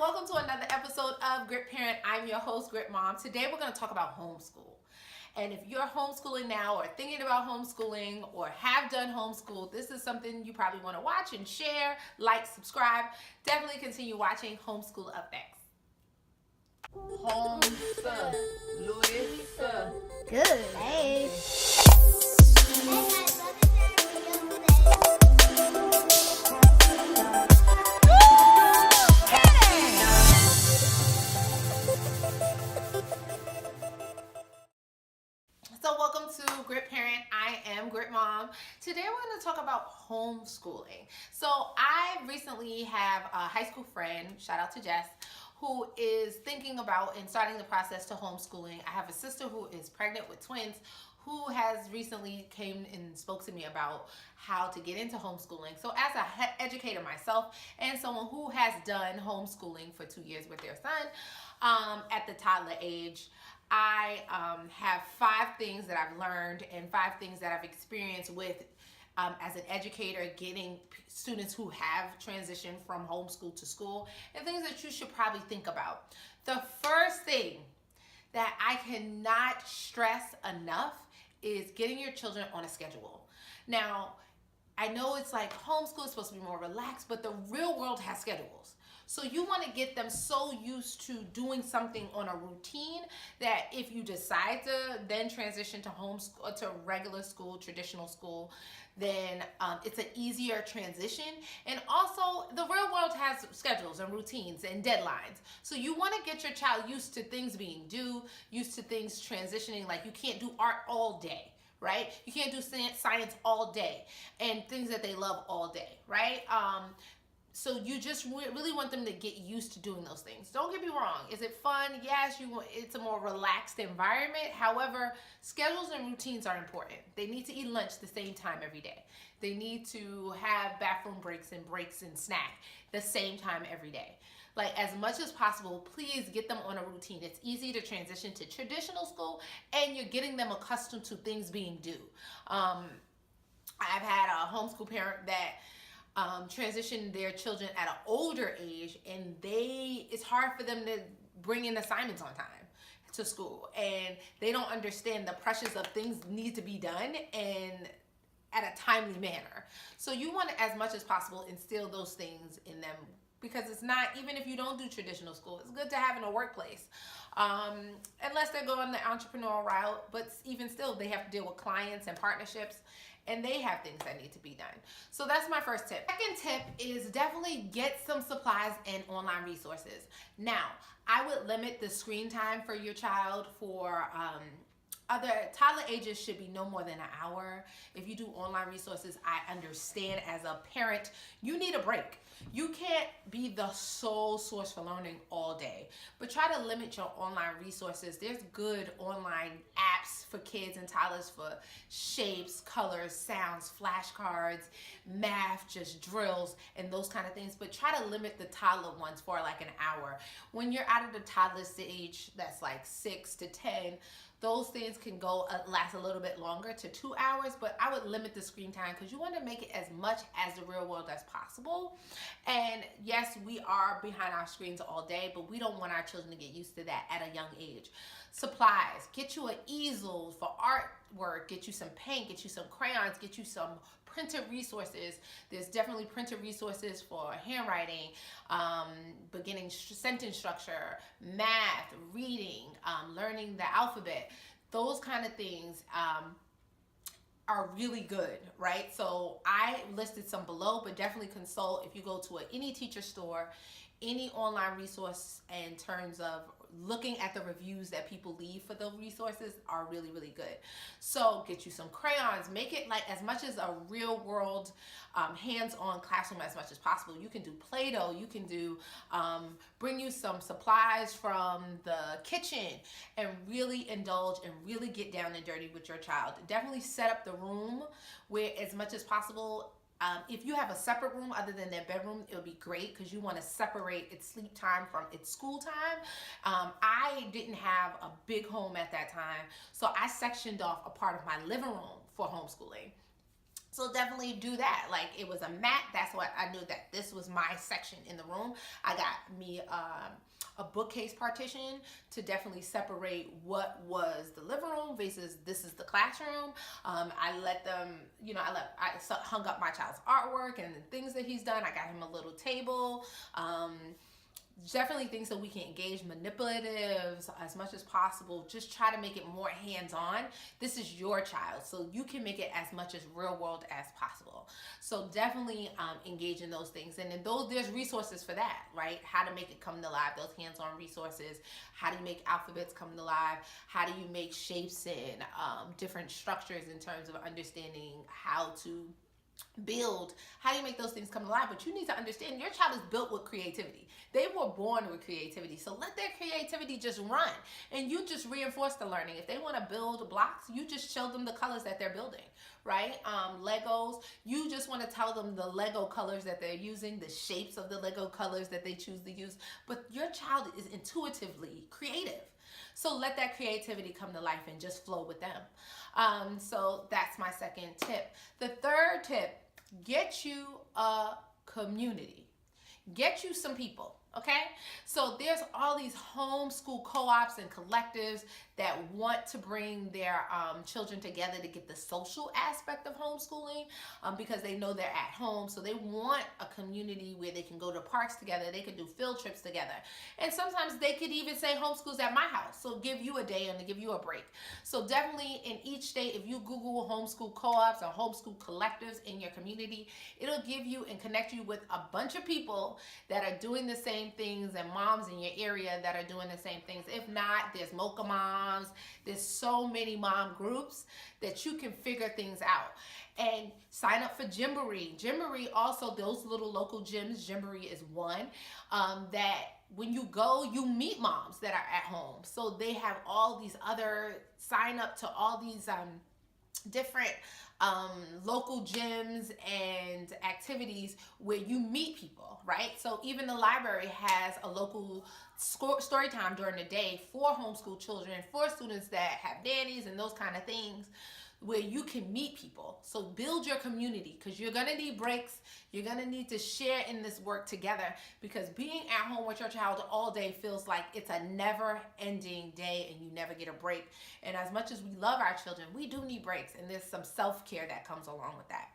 welcome to another episode of Grit Parent. I'm your host, Grit Mom. Today we're going to talk about homeschool. And if you're homeschooling now or thinking about homeschooling or have done homeschool, this is something you probably want to watch and share, like, subscribe. Definitely continue watching Homeschool Up Next. Home, Louisa. Good. Hey. So welcome to Grit Parent. I am Grit Mom. Today we're going to talk about homeschooling. So I recently have a high school friend, shout out to Jess, who is thinking about and starting the process to homeschooling. I have a sister who is pregnant with twins who has recently came and spoke to me about how to get into homeschooling. So as an educator myself and someone who has done homeschooling for 2 years with their son at the toddler age, I have 5 things that I've learned and 5 things that I've experienced with as an educator, getting students who have transitioned from homeschool to school, and things that you should probably think about. The first thing that I cannot stress enough is getting your children on a schedule. Now, I know it's like homeschool is supposed to be more relaxed, but the real world has schedules. So you want to get them so used to doing something on a routine that if you decide to then transition to homeschool, to regular school, traditional school, then it's an easier transition. And also the real world has schedules and routines and deadlines. So you want to get your child used to things being due, used to things transitioning. Like you can't do art all day, right? You can't do science all day and things that they love all day, right? So you just really want them to get used to doing those things. Don't get me wrong. Is it fun? Yes, it's a more relaxed environment. However, schedules and routines are important. They need to eat lunch the same time every day. They need to have bathroom breaks and snack the same time every day. Like as much as possible, please get them on a routine. It's easy to transition to traditional school and you're getting them accustomed to things being due. I've had a homeschool parent that transition their children at an older age, and it's hard for them to bring in assignments on time to school, and they don't understand the pressures of things need to be done and at a timely manner. So you want to, as much as possible, instill those things in them, because it's not, even if you don't do traditional school, it's good to have in a workplace, unless they're going the entrepreneurial route, but even still they have to deal with clients and partnerships, and they have things that need to be done. So that's my first tip. Second tip is definitely get some supplies and online resources. Now, I would limit the screen time for your child for other toddler ages should be no more than an hour. If you do online resources, I understand as a parent, you need a break. You can't be the sole source for learning all day, but try to limit your online resources. There's good online apps for kids and toddlers for shapes, colors, sounds, flashcards, math, just drills, and those kind of things, but try to limit the toddler ones for like an hour. When you're out of the toddler stage, that's like 6 to 10, those things can last a little bit longer to 2 hours, but I would limit the screen time because you want to make it as much as the real world as possible. And yes, we are behind our screens all day, but we don't want our children to get used to that at a young age. Supplies, get you an easel for artwork, get you some paint, get you some crayons, get you some printed resources. There's definitely printed resources for handwriting, beginning sentence structure, math, reading, learning the alphabet. Those kind of things are really good, right? So I listed some below, but definitely consult if you go to any teacher store, any online resource in terms of looking at the reviews that people leave for those resources are really, really good. So get you some crayons, make it like as much as a real world hands-on classroom as much as possible. You can do Play-Doh, you can do, bring you some supplies from the kitchen and really indulge and really get down and dirty with your child. Definitely set up the room where as much as possible, if you have a separate room other than their bedroom, it'll be great because you want to separate its sleep time from its school time. I didn't have a big home at that time, so I sectioned off a part of my living room for homeschooling. So definitely do that. Like, it was a mat. That's what I knew, that this was my section in the room. I got me a bookcase partition to definitely separate what was the living room versus this is the classroom. I let them, I hung up my child's artwork and the things that he's done. I got him a little table. Definitely things that we can engage manipulatives as much as possible. Just try to make it more hands-on. This is your child, so you can make it as much as real world as possible. So definitely engage in those things. And then there's resources for that, right? How to make it come to life, those hands-on resources. How do you make alphabets come to life? How do you make shapes and different structures in terms of understanding how to build? How do you make those things come alive? But you need to understand your child is built with creativity. They were born with creativity. So let their creativity just run, and you just reinforce the learning. If they want to build blocks, you just show them the colors that they're building, right? Legos, you just want to tell them the Lego colors that they're using, the shapes of the Lego colors that they choose to use. But your child is intuitively creative. So let that creativity come to life and just flow with them. So that's my second tip. The third tip, get you a community. Get you some people, okay? So there's all these homeschool co-ops and collectives that want to bring their children together to get the social aspect of homeschooling, because they know they're at home. So they want a community where they can go to parks together, they can do field trips together. And sometimes they could even say homeschool's at my house, so give you a day and to give you a break. So definitely in each state, if you Google homeschool co-ops or homeschool collectives in your community, it'll give you and connect you with a bunch of people that are doing the same things, and moms in your area that are doing the same things. If not, there's Mocha Moms. There's so many mom groups that you can figure things out. And sign up for Gymboree. Gymboree also, those little local gyms, Gymboree is one, that when you go, you meet moms that are at home. So they have all these other, sign up to all these different local gyms and activities where you meet people, right? So even the library has a local story time during the day for homeschool children, for students that have nannies and those kind of things, where you can meet people. So build your community, because you're gonna need breaks. You're gonna need to share in this work together, because being at home with your child all day feels like it's a never-ending day and you never get a break. And as much as we love our children, we do need breaks, and there's some self-care that comes along with that.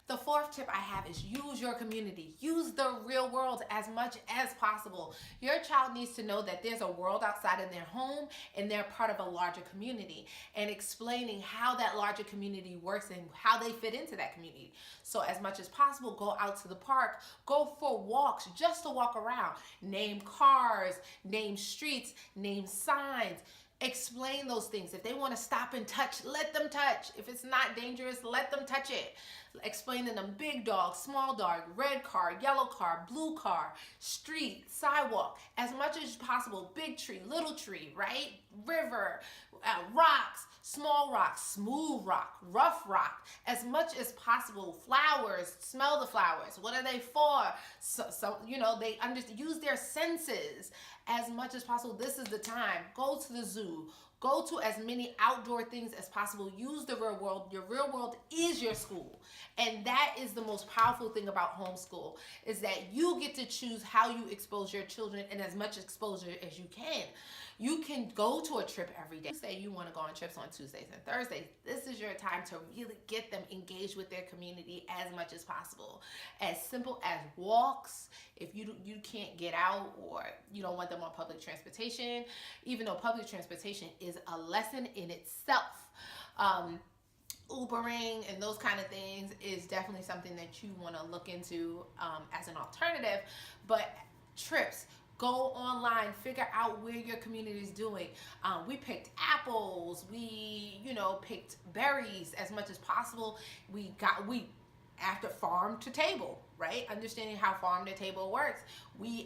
The fourth tip I have is use your community. Use the real world as much as possible. Your child needs to know that there's a world outside of their home and they're part of a larger community, and explaining how that larger community works and how they fit into that community. So as much as possible, go out to the park, go for walks just to walk around. Name cars, name streets, name signs. Explain those things. If they want to stop and touch, let them touch. If it's not dangerous, let them touch it. Explain to them big dog, small dog, red car, yellow car, blue car, street, sidewalk, as much as possible. Big tree, little tree, right? River, rocks, small rocks, smooth rock, rough rock, as much as possible. Flowers, smell the flowers. What are they for? So they use their senses as much as possible. This is the time. Go to the zoo. Go to as many outdoor things as possible. Use the real world. Your real world is your school. And that is the most powerful thing about homeschool, is that you get to choose how you expose your children, and as much exposure as you can. You can go to a trip every day. Say you want to go on trips on Tuesdays and Thursdays. This is your time to really get them engaged with their community as much as possible. As simple as walks, if you can't get out or you don't want them on public transportation, even though public transportation is a lesson in itself. Ubering and those kind of things is definitely something that you want to look into as an alternative. But trips, go online, figure out where your community is doing. We picked apples, we picked berries as much as possible. After farm to table, right? Understanding how farm to table works.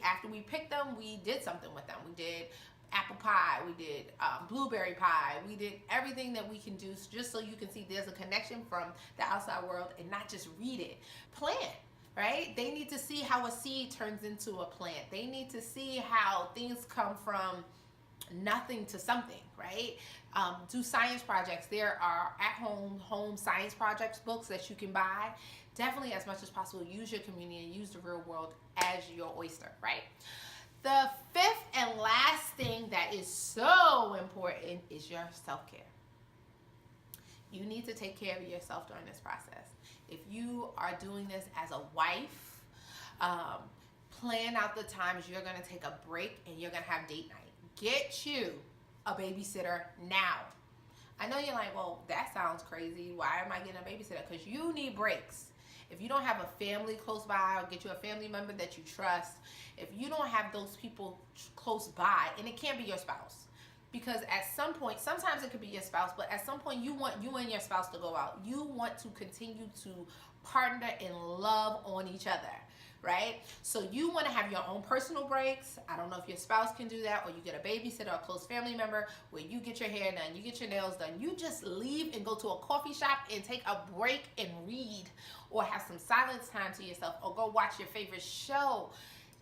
After we picked them, we did something with them. We did apple pie, we did blueberry pie, we did everything that we can do, just so you can see there's a connection from the outside world and not just read it. Plant, right? They need to see how a seed turns into a plant. They need to see how things come from nothing to something, right? Do science projects. There are home science projects books that you can buy. Definitely, as much as possible, use your community and use the real world as your oyster, right? The fifth and last thing that is so important is your self-care. You need to take care of yourself during this process. If you are doing this as a wife, plan out the times you're going to take a break and you're going to have date night. Get you a babysitter now. I know you're like, well, that sounds crazy. Why am I getting a babysitter? Because you need breaks. If you don't have a family close by, or get you a family member that you trust, if you don't have those people close by, and it can't be your spouse, because at some point, sometimes it could be your spouse, but at some point you want you and your spouse to go out. You want to continue to partner in love on each other, right? So you want to have your own personal breaks. I don't know if your spouse can do that, or you get a babysitter or a close family member where you get your hair done, you get your nails done, you just leave and go to a coffee shop and take a break and read, or have some silence time to yourself, or go watch your favorite show.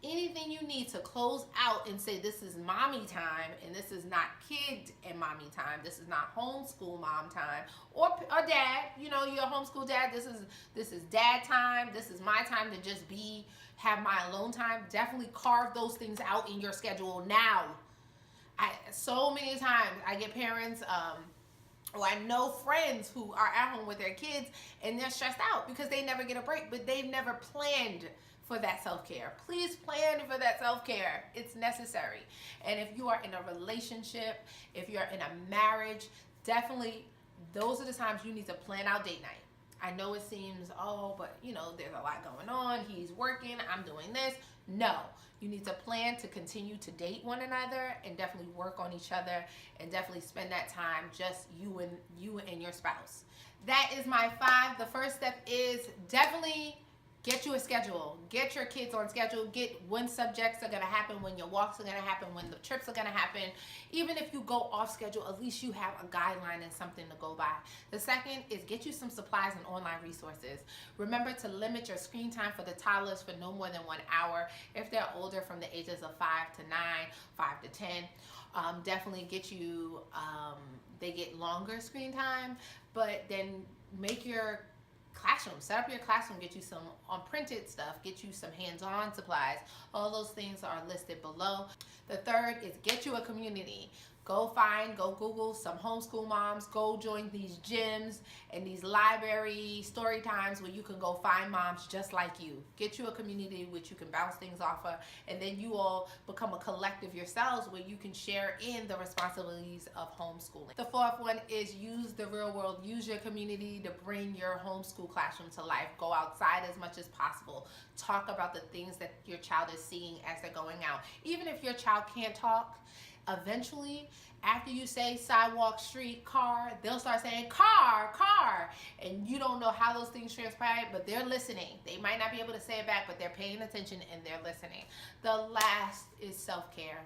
Anything you need to close out and say, this is mommy time, and this is not kid and mommy time. This is not homeschool mom time, or dad. You know, you're a homeschool dad. This is dad time. This is my time to just have my alone time. Definitely carve those things out in your schedule now. So many times I get parents, or I know friends who are at home with their kids and they're stressed out because they never get a break, but they've never planned for that self-care. Please plan for that self-care. It's necessary. And if you are in a relationship, if you're in a marriage, definitely those are the times you need to plan out date night. I know it seems, oh, but you know, there's a lot going on. He's working, I'm doing this. No, you need to plan to continue to date one another, and definitely work on each other, and definitely spend that time just you and your spouse. That is my 5. The first step is definitely get you a schedule. Get your kids on schedule. Get when subjects are going to happen, when your walks are going to happen, when the trips are going to happen. Even if you go off schedule, at least you have a guideline and something to go by. The second is get you some supplies and online resources. Remember to limit your screen time for the toddlers for no more than 1 hour. If they're older, from the ages of 5 to 9, 5 to 10, definitely get you, they get longer screen time, but then make your classroom, set up your classroom, get you some printed stuff, get you some hands-on supplies. All those things are listed below. The third is get you a community. Go Google some homeschool moms, go join these gyms and these library story times where you can go find moms just like you. Get you a community which you can bounce things off of, and then you all become a collective yourselves where you can share in the responsibilities of homeschooling. The fourth one is use the real world. Use your community to bring your homeschool classroom to life. Go outside as much as possible. Talk about the things that your child is seeing as they're going out. Even if your child can't talk, eventually, after you say sidewalk, street, car, they'll start saying car, car. And you don't know how those things transpire, but they're listening. They might not be able to say it back, but they're paying attention and they're listening. The last is self-care.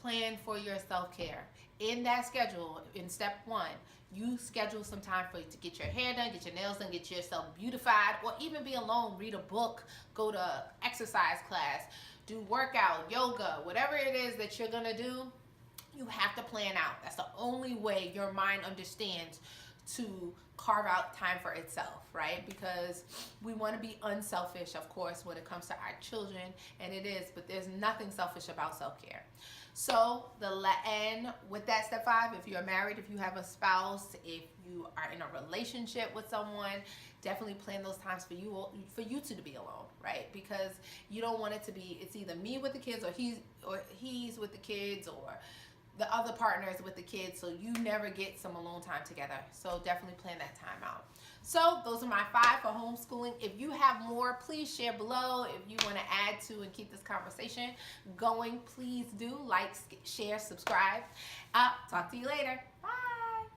Plan for your self-care. In that schedule, in step 1, you schedule some time for you to get your hair done, get your nails done, get yourself beautified, or even be alone, read a book, go to exercise class, do workout, yoga, whatever it is that you're gonna do, you have to plan out. That's the only way your mind understands to carve out time for itself, right? Because we want to be unselfish, of course, when it comes to our children, and it is, but there's nothing selfish about self-care. So the end with that step 5, if you're married, if you have a spouse, if you are in a relationship with someone, definitely plan those times for you to be alone, right? Because you don't want it to be, it's either me with the kids, or he's with the kids, or the other partners with the kids, so you never get some alone time together. So definitely plan that time out. So those are my 5 for homeschooling. If you have more, please share below. If you want to add to and keep this conversation going, please do like, share, subscribe. Talk to you later. Bye.